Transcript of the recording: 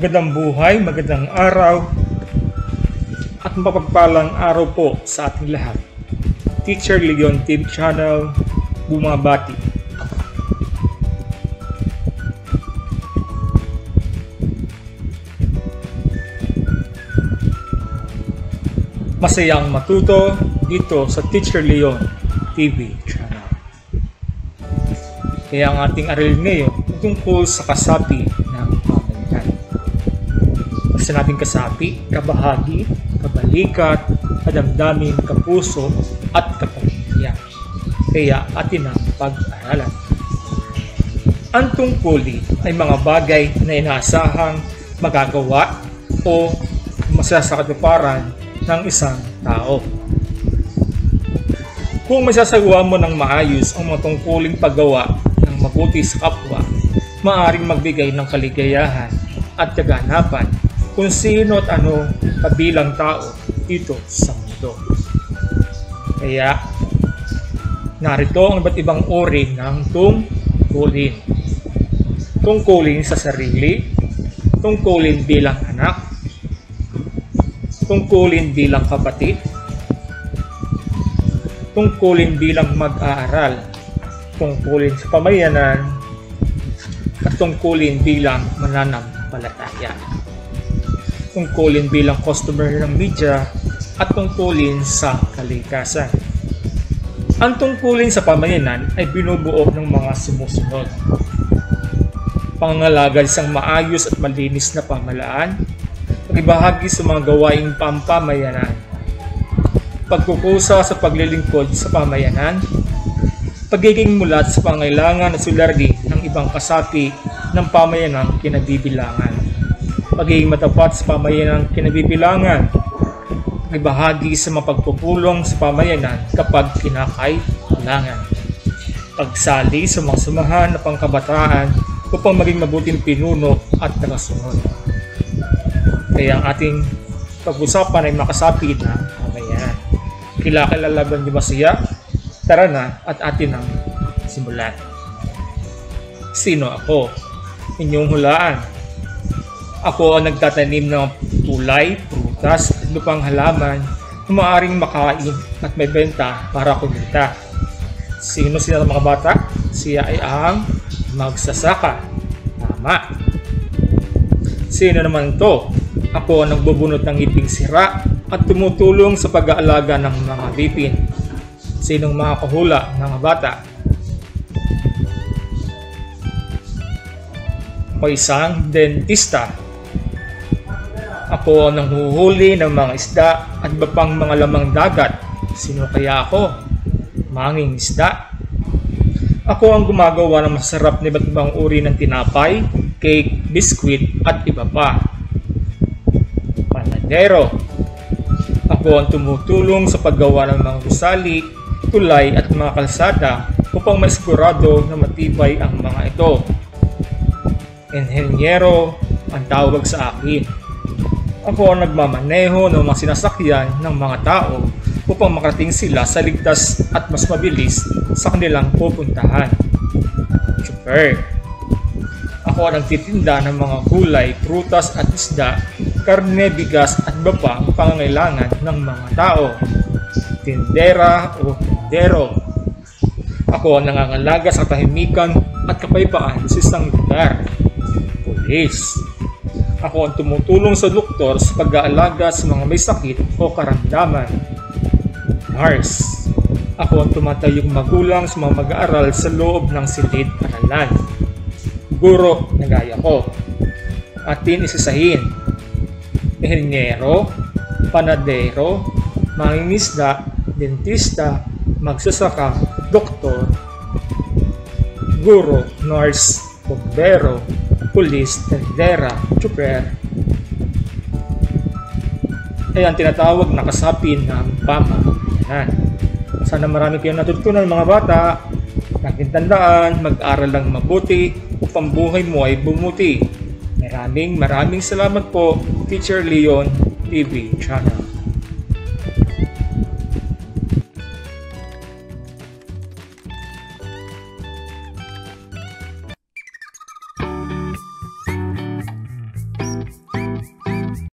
Magandang buhay, magandang araw, at mapagpalang araw po sa ating lahat. Teacher Leon TV Channel, bumabati. Masayang matuto dito sa Teacher Leon TV Channel. Kaya ang ating aralin ngayon tungkol sa kasapi ng pamayanan. Pag sinabing kasapi, kabahagi, kabalikat, kadamdamin, kapuso, at kapamilya. Kaya atin ang pag-aralan. Ang tungkulin ay mga bagay na inaasahang magagawa o masasakatuparan ng isang tao. Kung masasagawa mo ng maayos ang mga tungkuling paggawa ng mabuti sa kapwa, maaaring magbigay ng kaligayahan at kaganapan kung sino at ano kabilang tao dito sa mundo. Kaya, narito ang iba't ibang uri ng tungkulin. Tungkulin sa sarili, tungkulin bilang anak, tungkulin bilang kapatid, tungkulin bilang mag-aaral, tungkulin sa pamayanan, at tungkulin bilang mananampalataya, tungkulin bilang customer ng media, at tungkulin sa kalikasan. Ang tungkulin sa pamayanan ay binubuo ng mga sumusunod: pangangalaga sa maayos at malinis na pamahalaan, pagibahagi sa mga gawaing pampamayanan, pagkukusa sa paglilingkod sa pamayanan, pagiging mulat sa pangailangan at suliranin ng ibang kasapi ng pamayanang kinabibilangan, pagiging matapat sa pamayanang kinabibilangan, pagbahagi sa mapagpupulong sa pamayanan kapag kinakailangan, pagsali sa mga samahan na pangkabataan upang maging mabuting pinuno at tagasunod. Kaya ang ating pag-usapan ay makasapi ng pamayanan. Kilalaban niyo ba siya? Tara na at atin ang simulan. Sino ako? Inyong hulaan. Ako ang nagtatanim ng gulay, prutas at lupang halaman na maaaring makain at may benta para kumita. Sino sila mga bata? Siya ay ang magsasaka. Tama. Sino naman to? Ako ang nagbubunot ng ngiping sira at tumutulong sa pag-aalaga ng mga bipin. Sinong makakahula, mga bata? Ako isang dentista. Ako ang nanghuhuli ng mga isda at iba pang mga lamang dagat. Sino kaya ako? Manging isda. Ako ang gumagawa ng masarap na iba't ibang uri ng tinapay, cake, biskwit at iba pa. Panadero. Ako ang tumutulong sa paggawa ng mga gusali, tulay at mga kalsada upang masigurado na matibay ang mga ito. Inhenyero ang tawag sa akin. Ako ang nagmamaneho ng mga sinasakyan ng mga tao upang makarating sila sa ligtas at mas mabilis sa kanilang pupuntahan. Super. Ako ang nagtitinda ng mga gulay, prutas at isda, karne, bigas at iba pa ang pangangailangan ng mga tao. Tindera o tindero. Ako ang nangangalaga sa tahimikan at kapayapaan sa isang lugar. Pulis. Ako ang tumutulong sa doktor sa pag-aalaga sa mga may sakit o karamdaman. Nurse. Ako ang tumatayong magulang sa mga mag-aaral sa loob ng silid-aralan. Guro na gaya ko. Atin isasahin. Inhenyero, panadero, mangingisda, dentista, magsasaka, doktor, guro, nurse, bombero, pulis, tendera, tsuper, ay ang tinatawag na kasapi ng pamayanan. Sana marami kayong natutunan mga bata. Laging tandaan, mag-aral lang mabuti upang buhay mo ay bumuti. Maraming salamat po, Teacher Leon TV Channel.